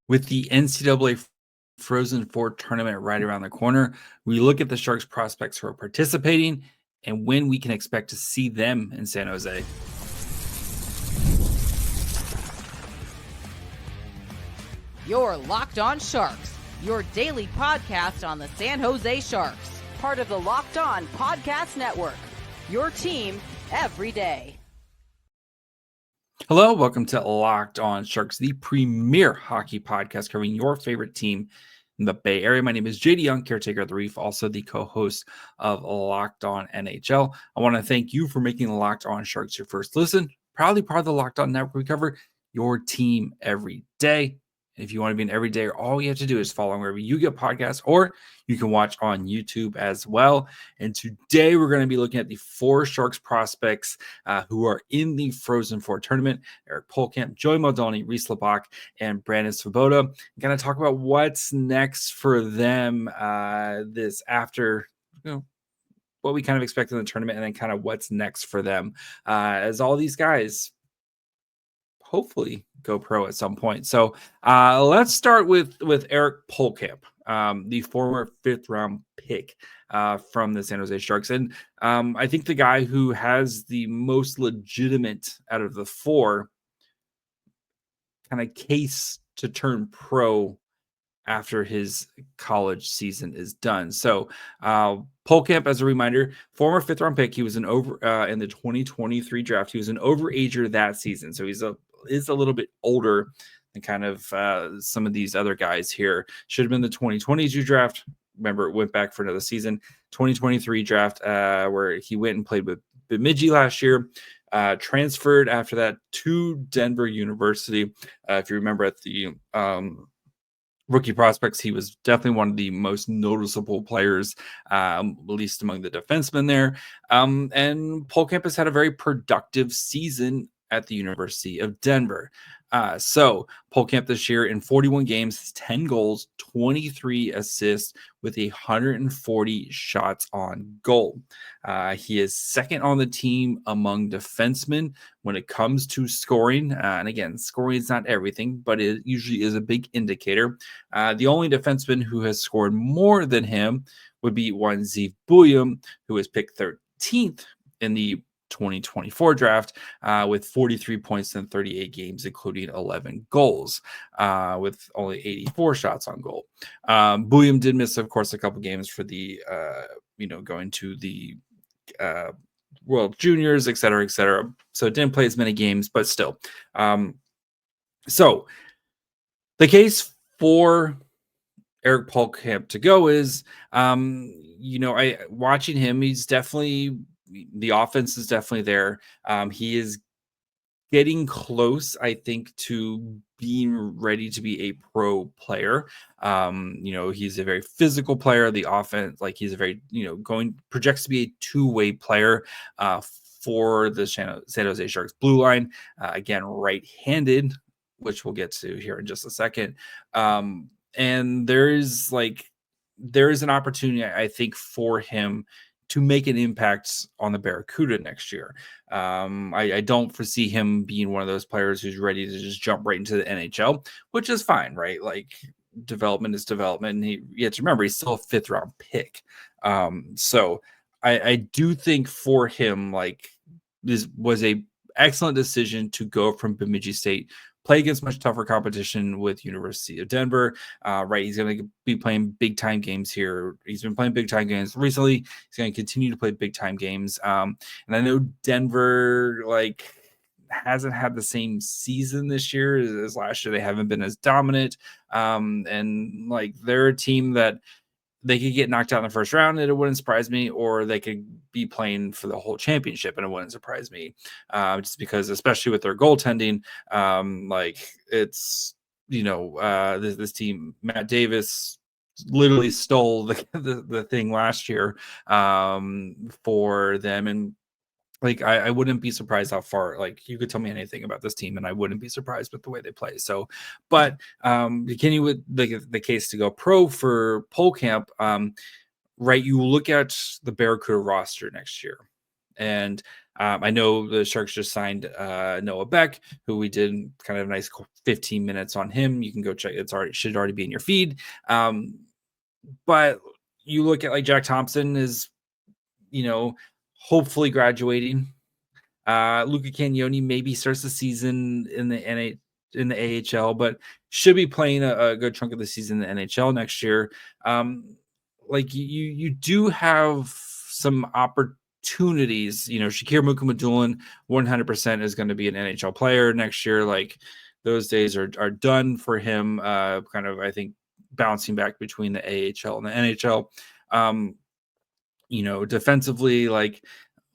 With the NCAA Frozen Four Tournament right around the corner, we look at the Sharks prospects who are participating and when we can expect to see them in San Jose. You're Locked On Sharks, your daily podcast on the San Jose Sharks, part of the Locked On Podcast Network, your team every day. Hello, welcome to Locked On Sharks, the premier hockey podcast covering your favorite team in the Bay Area. My name is JD Young, caretaker of the Reef, also the co-host of Locked On NHL. I want to thank you for making Locked On Sharks your first listen. Proudly part of the Locked On Network. We cover your team every day. If you want to be an everyday, all you have to do is follow wherever you get podcasts, or you can watch on YouTube as well. And today we're going to be looking at the four Sharks prospects who are in the Frozen Four Tournament: Eric Pohlkamp, Joey Muldowney, Reese Laubach, and Brandon Svoboda. I'm going to talk about what's next for them this after, what we kind of expect in the tournament, and then kind of what's next for them as all these guys hopefully go pro at some point. So let's start with Eric Pohlkamp, the former fifth-round pick from the San Jose Sharks. And I think the guy who has the most legitimate out of the four kind of case to turn pro after his college season is done. So Pohlkamp, as a reminder, former fifth-round pick. He was in the 2023 draft. He was an overager that season. So he's a little bit older than kind of some of these other guys here. Should have been the 2022 draft. Remember, it went back for another season. 2023 draft, where he went and played with Bemidji last year. Transferred after that to Denver University. If you remember, at the rookie prospects, he was definitely one of the most noticeable players, at least among the defensemen there. And Pohlkamp has had a very productive season at the University of Denver. So Pohlkamp this year in 41 games, 10 goals, 23 assists with 140 shots on goal. He is second on the team among defensemen when it comes to scoring. And again, scoring is not everything, but it usually is a big indicator. The only defenseman who has scored more than him would be one Reese Laubach, who was picked 13th in the 2024 draft with 43 points in 38 games, including 11 goals, with only 84 shots on goal. Laubach did miss, of course, a couple games for the, going to the World Juniors, et cetera, et cetera. So it didn't play as many games, but still. So the case for Eric Pohlkamp to go is, watching him, he's definitely, the offense is definitely there. He is getting close, I think, to being ready to be a pro player. He's a very physical player. The offense, he's a very, projects to be a two-way player for the San Jose Sharks blue line. Again, right-handed, which we'll get to here in just a second. And there is an opportunity, I think, for him to make an impact on the Barracuda next year. I don't foresee him being one of those players who's ready to just jump right into the NHL, which is fine, right? Development is development. And you have to remember, he's still a fifth round pick. So I do think for him, this was a excellent decision to go from Bemidji State, play against much tougher competition with University of Denver, right? He's going to be playing big-time games here. He's been playing big-time games recently. He's going to continue to play big-time games. And I know Denver, hasn't had the same season this year as last year. They haven't been as dominant. And they're a team that they could get knocked out in the first round and it wouldn't surprise me, or they could be playing for the whole championship and it wouldn't surprise me. Just because, especially with their goaltending, it's, this team, Matt Davis literally stole the thing last year for them. And I wouldn't be surprised how far, you could tell me anything about this team and I wouldn't be surprised with the way they play. So, but continue with the case to go pro for Pohlkamp, right? You look at the Barracuda roster next year And I know the Sharks just signed Noah Beck, who we did kind of a nice 15 minutes on him. You can go check. Should already be in your feed. But you look at like Jack Thompson is, hopefully graduating. Luca Cagnoni maybe starts the season in the AHL, but should be playing a good chunk of the season in the NHL next year. Like you do have some opportunities. Shakir Mukhamadullin 100% is going to be an NHL player next year. Like those days are done for him. Kind of, I think, bouncing back between the AHL and the NHL. Defensively, like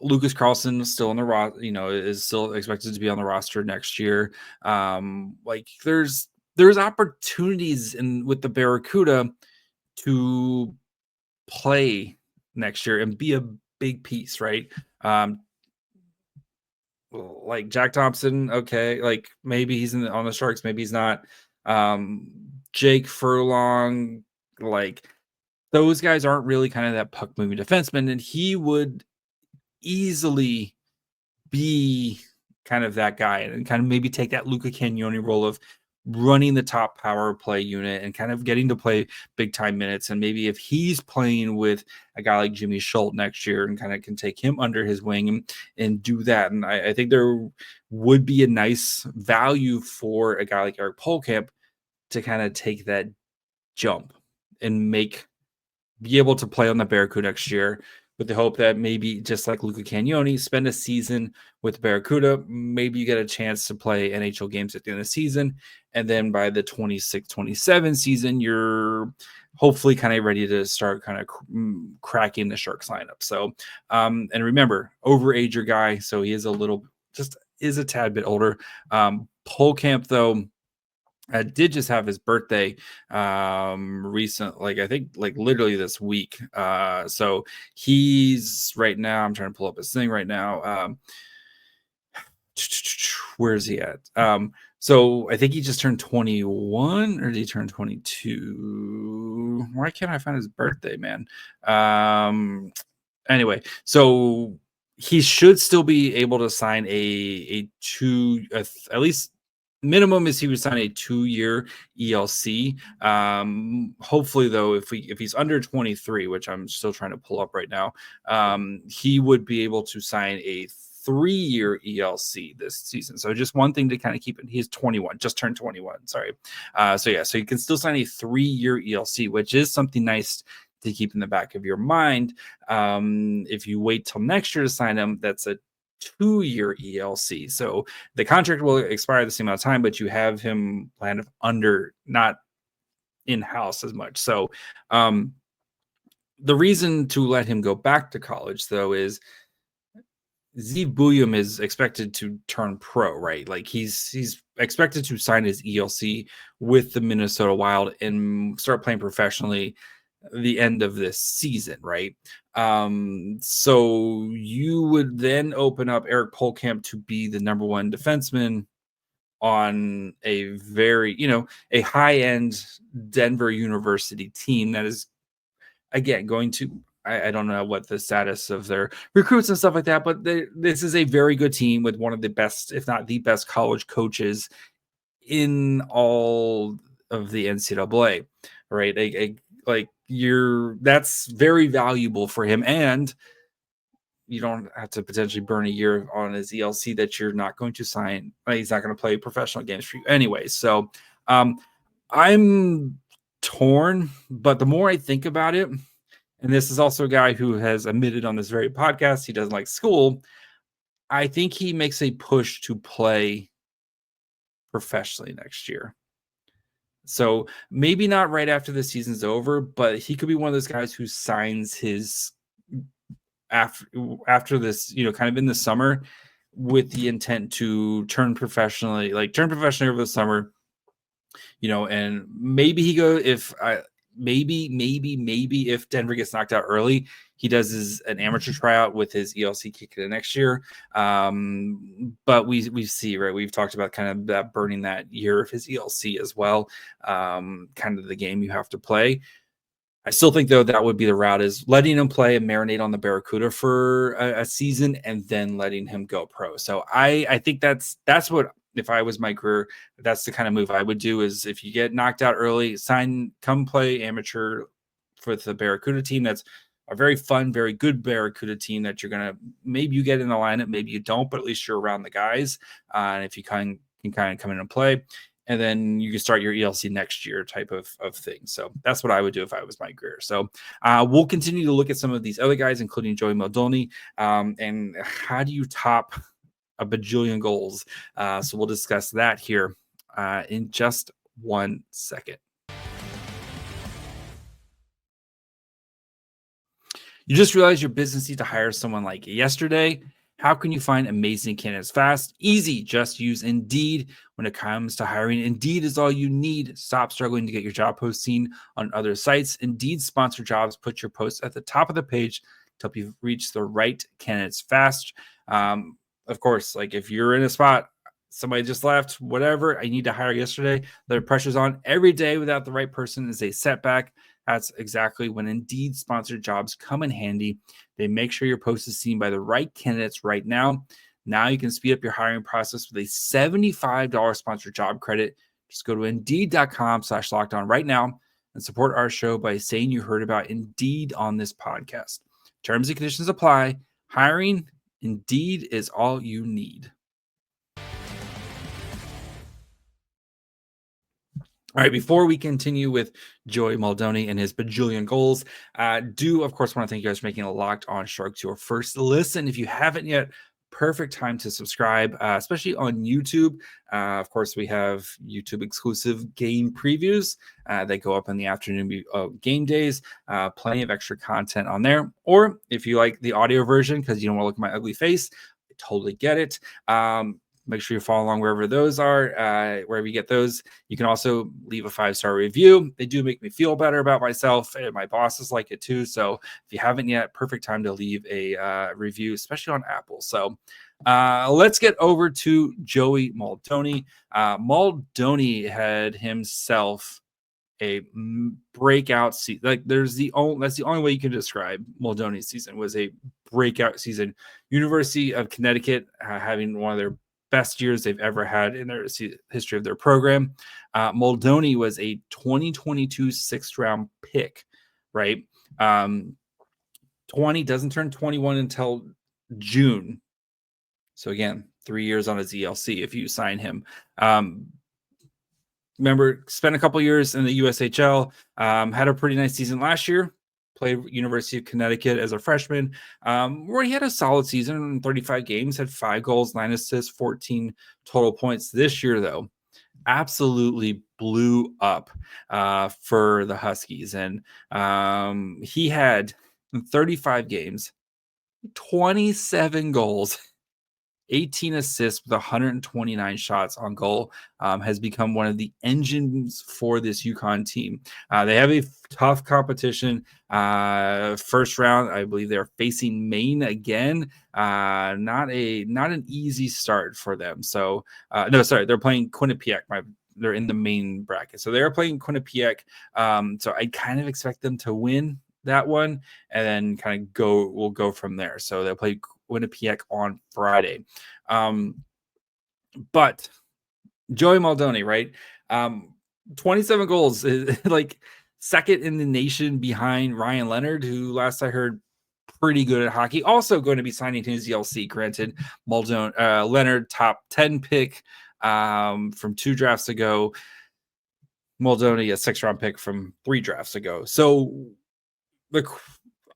Lucas Carlson is still on the is still expected to be on the roster next year. Like there's opportunities with the Barracuda to play next year and be a big piece, right? Like Jack Thompson, okay, like maybe he's on the Sharks, maybe he's not. Jake Furlong, like those guys aren't really kind of that puck moving defenseman, and he would easily be kind of that guy and kind of maybe take that Luca Cagnoni role of running the top power play unit and kind of getting to play big time minutes. And maybe if he's playing with a guy like Jimmy Schultz next year and kind of can take him under his wing and do that. And I think there would be a nice value for a guy like Eric Pohlkamp to kind of take that jump and be able to play on the Barracuda next year, with the hope that maybe just like Luca Cagnoni, spend a season with Barracuda. Maybe you get a chance to play NHL games at the end of the season. And then by the 26-27 season, you're hopefully kind of ready to start kind of cracking the Sharks lineup. So, and remember, overage your guy. So he is a tad bit older. Pohlkamp, though, did just have his birthday recent, like I think like literally this week. So he's right now, I'm trying to pull up his thing right now. Where is he at? So I think he just turned 21, or did he turn 22? Why can't I find his birthday, man? Anyway, so he should still be able to sign at least minimum is he would sign a 2-year ELC. Hopefully, though, if he's under 23, which I'm still trying to pull up right now, he would be able to sign a 3-year ELC this season. So just one thing to kind of keep it. He's 21, just turned 21. Sorry. So you can still sign a 3-year ELC, which is something nice to keep in the back of your mind. If you wait till next year to sign him, that's a 2-year ELC. So the contract will expire the same amount of time, but you have him kind of not in-house as much. So the reason to let him go back to college, though, is Zeev Buium is expected to turn pro, right? Like he's expected to sign his ELC with the Minnesota Wild and start playing professionally the end of this season, right? So you would then open up Eric Pohlkamp to be the number one defenseman on a very, a high-end Denver University team that is, again, going to, I don't know what the status of their recruits and stuff like that, but this is a very good team with one of the best, if not the best, college coaches in all of the NCAA, right? That's very valuable for him, and you don't have to potentially burn a year on his ELC that you're not going to sign. He's not going to play professional games for you anyway. So I'm torn, but the more I think about it, and this is also a guy who has admitted on this very podcast he doesn't like school, I think he makes a push to play professionally next year. So maybe not right after the season's over, but he could be one of those guys who signs his after this, kind of in the summer, with the intent to turn professionally over the summer, and maybe he maybe if Denver gets knocked out early, he does an amateur tryout with his ELC kick in next year. But we see, right, we've talked about kind of that burning that year of his ELC as well, kind of the game you have to play. I still think, though, that would be the route, is letting him play and marinate on the Barracuda for a season and then letting him go pro. So I think that's what, if I was my career, that's the kind of move I would do, is if you get knocked out early, come play amateur for the Barracuda team. That's a very fun, very good Barracuda team that you're going to, maybe you get in the lineup, maybe you don't, but at least you're around the guys. And if you can kind of come in and play, and then you can start your ELC next year type of thing. So that's what I would do if I was my career. So we'll continue to look at some of these other guys, including Joey Muldowney, and how do you top a bajillion goals? So we'll discuss that here in just 1 second. You just realized your business needs to hire someone like yesterday. How can you find amazing candidates fast? Easy. Just use Indeed. When it comes to hiring, Indeed is all you need. Stop struggling to get your job post seen on other sites. Indeed sponsored jobs put your posts at the top of the page to help you reach the right candidates fast. Of course, like if you're in a spot, somebody just left, whatever, I need to hire yesterday, the pressure's on. Every day without the right person is a setback. That's exactly when Indeed sponsored jobs come in handy. They make sure your post is seen by the right candidates right now. Now you can speed up your hiring process with a $75 sponsored job credit. Just go to Indeed.com/lockedon right now and support our show by saying you heard about Indeed on this podcast. Terms and conditions apply. Hiring, Indeed is all you need. All right, before we continue with Joey Muldowney and his bajillion goals, do, of course, want to thank you guys for making a Locked On Sharks your first listen. If you haven't yet, perfect time to subscribe, especially on YouTube. Of course, we have YouTube exclusive game previews that go up in the afternoon game days. Plenty of extra content on there. Or if you like the audio version because you don't want to look at my ugly face, I totally get it. Make sure you follow along wherever those are, wherever you get those. You can also leave a 5-star review. They do make me feel better about myself, and my bosses like it too. So if you haven't yet, perfect time to leave a review, especially on Apple. So let's get over to Joey Muldowney. Muldowney had himself a breakout season. Like that's the only way you can describe Muldowney's season, was a breakout season. University of Connecticut having one of their best years they've ever had in their history of their program. Muldowney was a 2022 6th-round pick, right? 20 doesn't turn 21 until June. So again, 3 years on his ELC if you sign him. Remember, spent a couple years in the USHL, had a pretty nice season last year. Played University of Connecticut as a freshman, where he had a solid season in 35 games, had 5 goals, 9 assists, 14 total points. This year, though, absolutely blew up for the Huskies. And he had, in 35 games, 27 goals, 18 assists with 129 shots on goal, has become one of the engines for this UConn team. They have a tough competition. First round, I believe they're facing Maine again. Not an easy start for them. So they're playing Quinnipiac. They're in the main bracket, so they're playing Quinnipiac. So I kind of expect them to win that one, and then we'll go from there. So they'll play Quinnipiac on Friday. But Joey Muldowney, right? 27 goals, like second in the nation behind Ryan Leonard, who last I heard pretty good at hockey. Also going to be signing his ELC. Granted, Leonard top 10 pick from 2 drafts ago. Muldowney a 6th-round pick from 3 drafts ago. So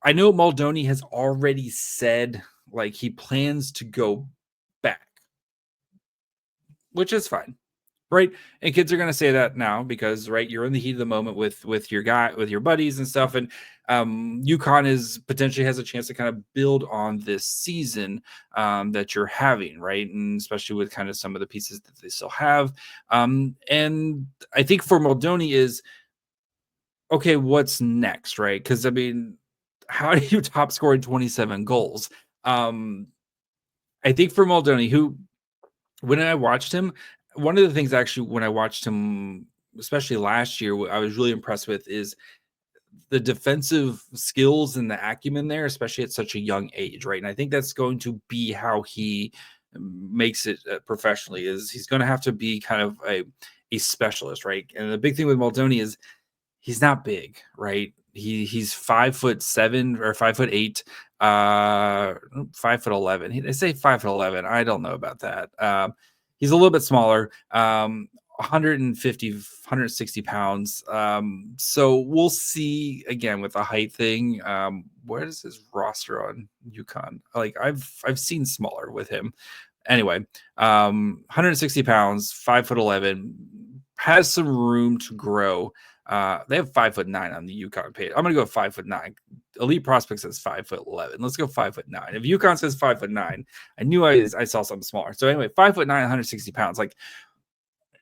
I know Muldowney has already said like he plans to go back, which is fine, right? And kids are going to say that now because, right, you're in the heat of the moment with your buddies and stuff, and UConn potentially has a chance to kind of build on this season that you're having, right? And especially with kind of some of the pieces that they still have. And I think for Muldowney is, okay, what's next, right? Because I mean, how do you top scoring 27 goals? I think for Muldowney, who, when I watched him, one of the things actually when I watched him, especially last year, I was really impressed with is the defensive skills and the acumen there, especially at such a young age, right? And I think that's going to be how he makes it professionally. Is he's going to have to be kind of a specialist, right? And the big thing with Muldowney is he's not big, right? He's 5'7" or 5'8", 5'11". They say 5'11". I don't know about that. He's a little bit smaller. 150, 160 pounds. So we'll see again with the height thing. Where is his roster on UConn? Like I've seen smaller with him. Anyway, 160 pounds, 5'11", has some room to grow. They have 5'9" on the UConn page. I'm gonna go 5'9". Elite Prospect says 5'11". Let's go 5'9". If UConn says 5'9", I knew I saw something smaller. So anyway, 5'9", 160 pounds. Like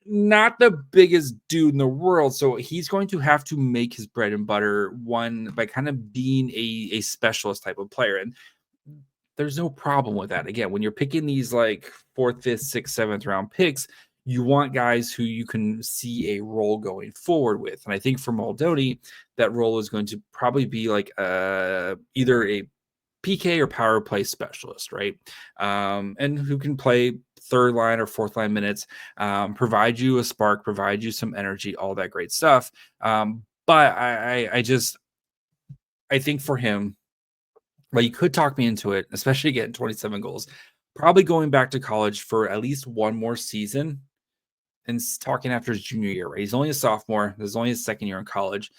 not the biggest dude in the world. So he's going to have to make his bread and butter one by kind of being a specialist type of player. And there's no problem with that. Again, when you're picking these like 4th, 5th, 6th, 7th round picks, you want guys who you can see a role going forward with. And I think for Muldowney, that role is going to probably be like either a PK or power play specialist, right? And who can play 3rd line or 4th line minutes, provide you a spark, provide you some energy, all that great stuff. But I think for him, well, you could talk me into it, especially getting 27 goals, probably going back to college for at least one more season and talking after his junior year, right? He's only a sophomore. This is only his 2nd year in college.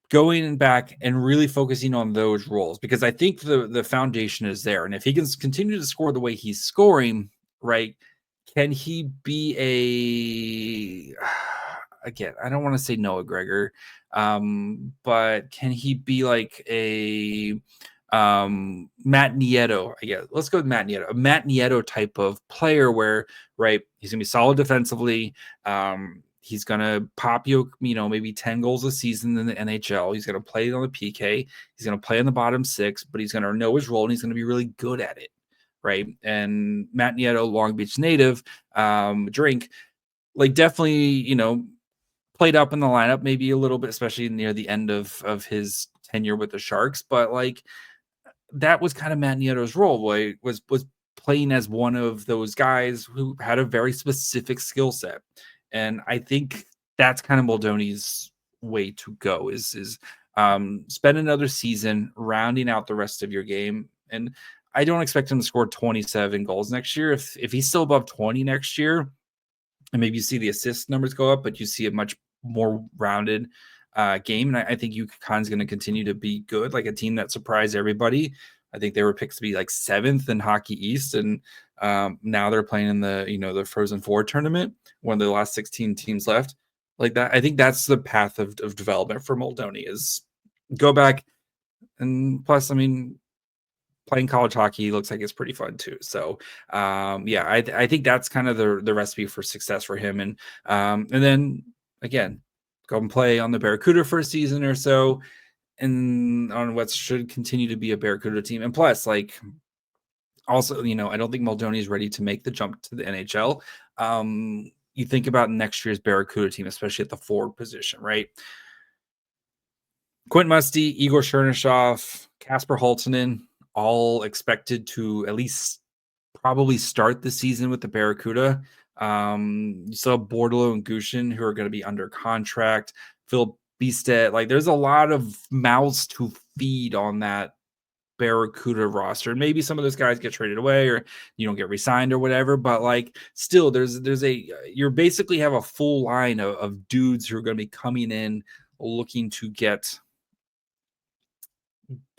Going back and really focusing on those roles, because I think the foundation is there. And if he can continue to score the way he's scoring, right, can he be again, I don't want to say Noah Gregor, but can he be like a Matt Nieto? I guess let's go with Matt Nieto, a Matt Nieto type of player where, right, he's gonna be solid defensively. He's going to pop you, maybe 10 goals a season in the NHL. He's going to play on the PK. He's going to play in the bottom 6, but he's going to know his role and he's going to be really good at it, right? And Matt Nieto, Long Beach native, drink, like definitely, played up in the lineup maybe a little bit, especially near the end of his tenure with the Sharks. But like that was kind of Matt Nieto's role, was playing as one of those guys who had a very specific skill set. And I think that's kind of Muldowney's way to go is spend another season rounding out the rest of your game. And I don't expect him to score 27 goals next year. If he's still above 20 next year, and maybe you see the assist numbers go up, but you see a much more rounded game. And I think UConn's going to continue to be good, like a team that surprised everybody. I think they were picked to be like 7th in Hockey East, and now they're playing in the Frozen Four Tournament, one of the last 16 teams left. Like that, I think that's the path of development for Muldowney is go back, and plus, I mean, playing college hockey looks like it's pretty fun too. So, I think that's kind of the recipe for success for him, and then again, go and play on the Barracuda for a season or so. And on what should continue to be a Barracuda team. And plus, like, also, I don't think Muldowney is ready to make the jump to the NHL. You think about next year's Barracuda team, especially at the forward position, right? Quint Musty, Igor Chernyshov, Kasper Halttunen, all expected to at least probably start the season with the Barracuda. You still have Bordeleau and Gushin, who are going to be under contract. Phil Beastet, like there's a lot of mouths to feed on that Barracuda roster. And maybe some of those guys get traded away or you don't get re-signed or whatever, but like still you basically have a full line of dudes who are going to be coming in looking to get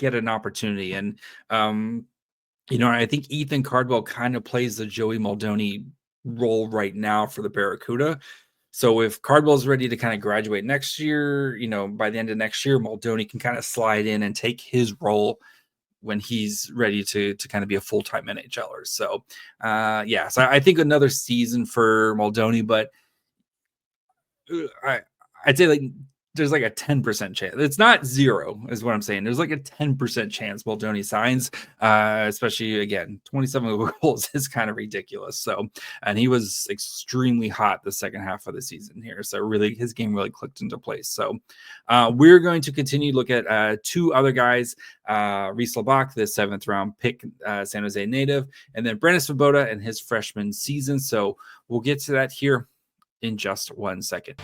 an opportunity. And I think Ethan Cardwell kind of plays the Joey Muldowney role right now for the Barracuda. So if Cardwell's ready to kind of graduate next year, by the end of next year, Muldowney can kind of slide in and take his role when he's ready to kind of be a full-time NHLer. So, so I think another season for Muldowney, but I'd say like there's like a 10% chance. It's not zero, is what I'm saying. There's like a 10% chance Muldowney signs, especially again, 27 goals is kind of ridiculous. So, and he was extremely hot the second half of the season here. So, really, his game really clicked into place. So, we're going to continue to look at two other guys, Reese Laubach, the 7th round pick, San Jose native, and then Brandon Svoboda in his freshman season. So, we'll get to that here in just 1 second.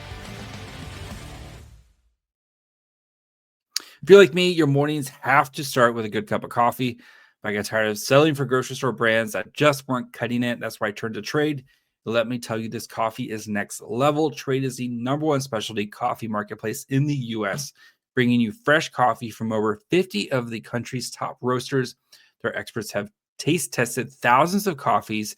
If you're like me, your mornings have to start with a good cup of coffee. If I get tired of selling for grocery store brands that just weren't cutting it, that's why I turned to Trade. Let me tell you, this coffee is next level. Trade is the #1 specialty coffee marketplace in the U.S., bringing you fresh coffee from over 50 of the country's top roasters. Their experts have taste tested thousands of coffees,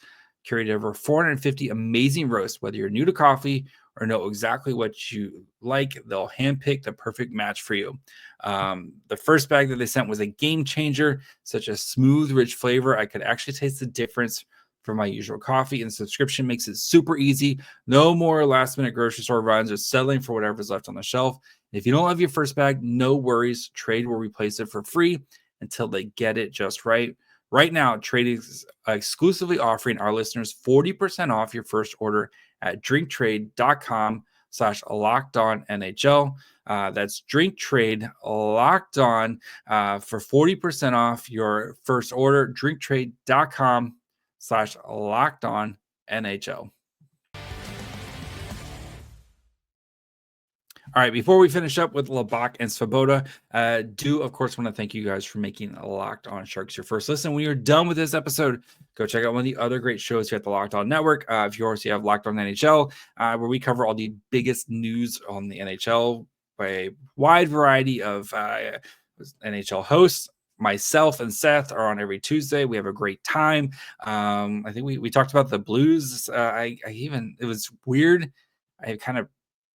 curated over 450 amazing roasts. Whether you're new to coffee or know exactly what you like, they'll handpick the perfect match for you. The first bag that they sent was a game changer, such a smooth, rich flavor. I could actually taste the difference from my usual coffee, and the subscription makes it super easy. No more last-minute grocery store runs or settling for whatever's left on the shelf. If you don't love your first bag, no worries. Trade will replace it for free until they get it just right. Right now, Trade is exclusively offering our listeners 40% off your first order at drinktrade.com/lockedonnhl. That's drinktrade locked on for 40% off your first order. drinktrade.com/lockedonnhl. All right, before we finish up with Laubach and Svoboda, do, of course, want to thank you guys for making Locked On Sharks your first listen. When you're done with this episode, go check out one of the other great shows here at the Locked On Network. If you also have Locked On NHL, where we cover all the biggest news on the NHL by a wide variety of NHL hosts. Myself and Seth are on every Tuesday. We have a great time. I think we talked about the Blues. It was weird. I kind of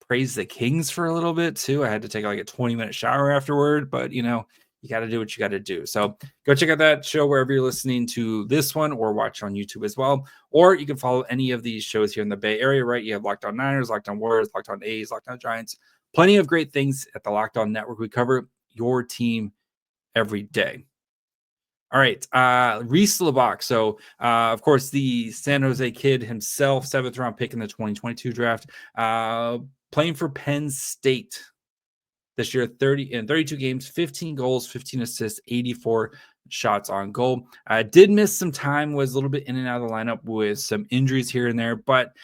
praise the Kings for a little bit too. I had to take like a 20-minute shower afterward, but you got to do what you got to do. So go check out that show wherever you're listening to this one, or watch on YouTube as well. Or you can follow any of these shows here in the Bay Area, right? You have Locked On Niners, Locked On Warriors, Locked On A's, Locked On Giants. Plenty of great things at the Locked On Network. We cover your team every day. All right, Reese Laubach. So, of course, the San Jose kid himself, 7th round pick in the 2022 draft, playing for Penn State this year, 32 games, 15 goals, 15 assists, 84 shots on goal. Did miss some time, was a little bit in and out of the lineup with some injuries here and there, but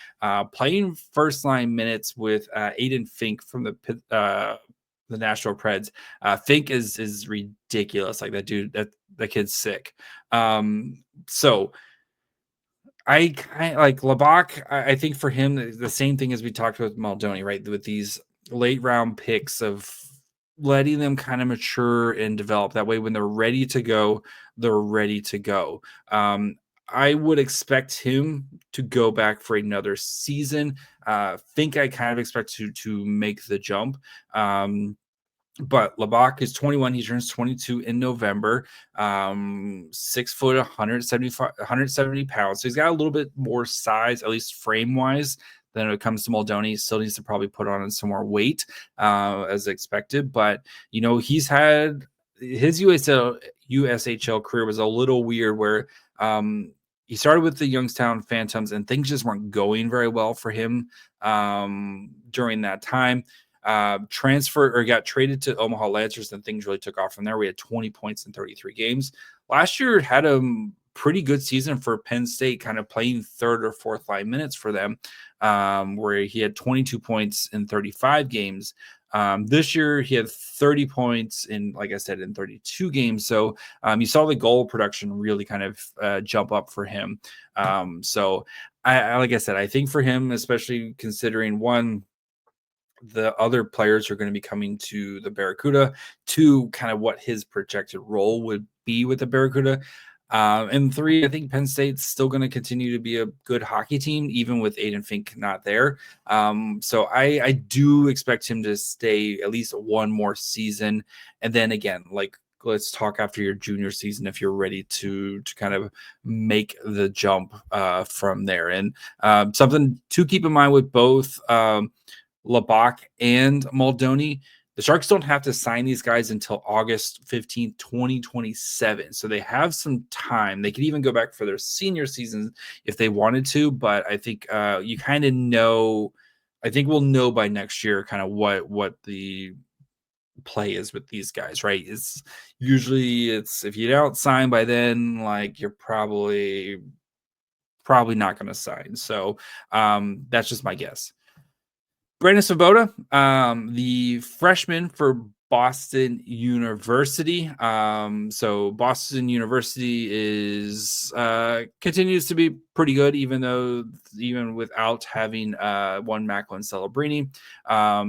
playing first line minutes with Aiden Fink from the Nashville Preds. Fink is ridiculous. Like that dude, that kid's sick. So I like Laubach. I think for him, the same thing as we talked with Muldowney, right? With these late round picks of letting them kind of mature and develop. That way, when they're ready to go, they're ready to go. I would expect him to go back for another season. Think I kind of expect to make the jump. But Laubach is 21. He turns 22 in November. 6 foot, 170 pounds. So he's got a little bit more size, at least frame wise, than when it comes to Muldowney. He still needs to probably put on some more weight as expected. But, he's had his USHL career was a little weird where he started with the Youngstown Phantoms and things just weren't going very well for him during that time. Transferred or got traded to Omaha Lancers, and things really took off from there. We had 20 points in 33 games. Last year had a pretty good season for Penn State, kind of playing third or fourth line minutes for them, where he had 22 points in 35 games. This year he had 30 points in, like I said, in 32 games. So you saw the goal production really kind of jump up for him. So like I said, I think for him, especially considering the other players are going to be coming to the Barracuda, to kind of what his projected role would be with the Barracuda. And 3, I think Penn State's still going to continue to be a good hockey team, even with Aiden Fink not there. So I do expect him to stay at least one more season. And then again, let's talk after your junior season if you're ready to kind of make the jump from there. And something to keep in mind with both Laubach and Muldowney, the Sharks don't have to sign these guys until August 15th, 2027. So they have some time. They could even go back for their senior season if they wanted to. But I think you kind of know, I think we'll know by next year kind of what the play is with these guys, right? It's usually if you don't sign by then, like you're probably not going to sign. So that's just my guess. Brandon Svoboda, the freshman for Boston University. So Boston University is continues to be pretty good, even without having one Macklin Celebrini,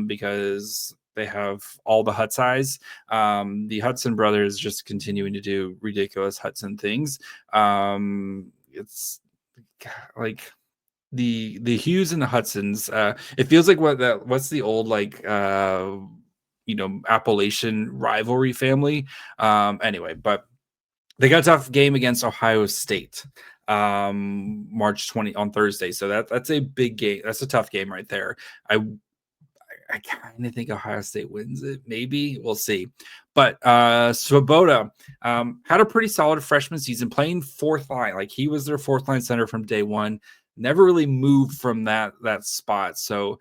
because they have all the Hutsize. The Hudson brothers just continuing to do ridiculous Hudson things. It's like the Hughes and the Hudsons. It feels like what's the old Appalachian rivalry family. Anyway, but they got a tough game against Ohio State March 20 on Thursday. So that's a big game. That's a tough game right there. I kind of think Ohio State wins it. Maybe we'll see. But Svoboda had a pretty solid freshman season, playing fourth line. Like he was their fourth line center from day one. Never really moved from that spot. So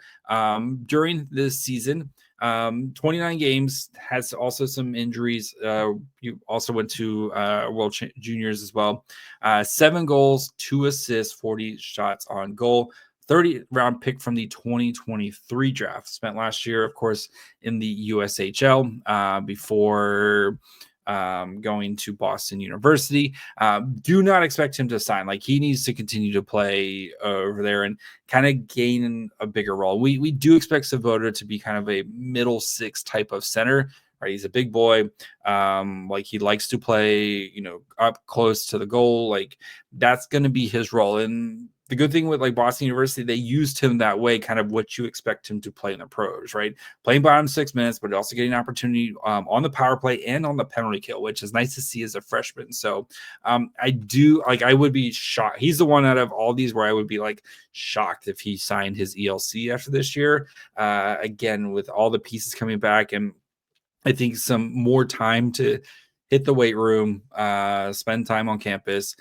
during this season, 29 games, has also some injuries. You also went to World Juniors as well. 7 goals, 2 assists, 40 shots on goal. 30-round pick from the 2023 draft. Spent last year, of course, in the USHL before going to Boston University. Do not expect him to sign. Like he needs to continue to play over there and kind of gain a bigger role. We do expect Svoboda to be kind of a middle six type of center. Right, he's a big boy. Like he likes to play, up close to the goal. Like that's going to be his role. And the good thing with like Boston University, they used him that way, kind of what you expect him to play in the pros, right? Playing bottom 6 minutes, but also getting an opportunity on the power play and on the penalty kill, which is nice to see as a freshman. So I would be shocked. He's the one out of all these where I would be like shocked if he signed his ELC after this year. Again, with all the pieces coming back, and I think some more time to hit the weight room, spend time on campus,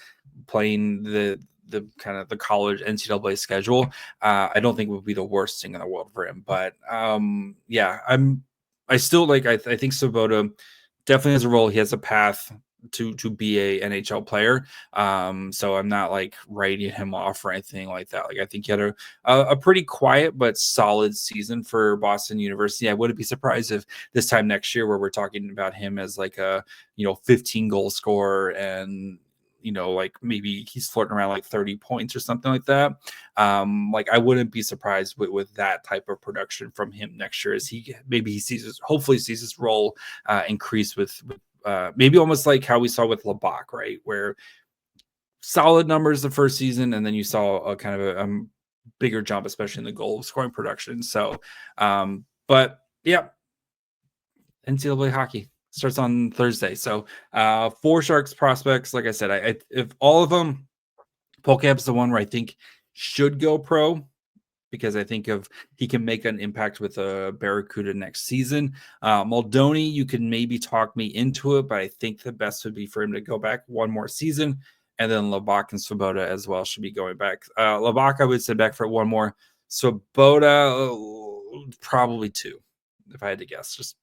playing the kind of the college NCAA schedule, I don't think would be the worst thing in the world for him. But I think Svoboda definitely has a role. He has a path to be a NHL player. So I'm not like writing him off or anything like that. Like I think he had a pretty quiet but solid season for Boston University. I wouldn't be surprised if this time next year where we're talking about him as like a 15 goal scorer and like maybe he's floating around like 30 points or something like that. Like I wouldn't be surprised with that type of production from him next year as hopefully sees his role increase with maybe almost like how we saw with Laubach, right? Where solid numbers the first season, and then you saw a kind of a bigger jump, especially in the goal scoring production. So, but yeah, NCAA hockey starts on Thursday. So 4 Sharks prospects. Like I said, if all of them, Pohlkamp's the one where I think should go pro, because I think he can make an impact with a Barracuda next season. Muldowney, you can maybe talk me into it, but I think the best would be for him to go back one more season. And then Laubach and Svoboda as well should be going back. Laubach, I would say back for one more. Svoboda, probably 2, if I had to guess. Just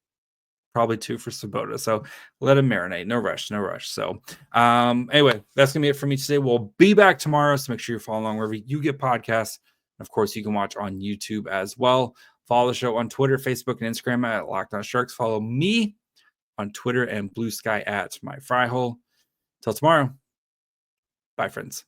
probably 2 for Svoboda. So let him marinate. No rush. So anyway, that's going to be it for me today. We'll be back tomorrow. So make sure you follow along wherever you get podcasts. Of course, you can watch on YouTube as well. Follow the show on Twitter, Facebook, and Instagram at Locked On Sharks. Follow me on Twitter and Blue Sky at My Fry Hole. Till tomorrow. Bye, friends.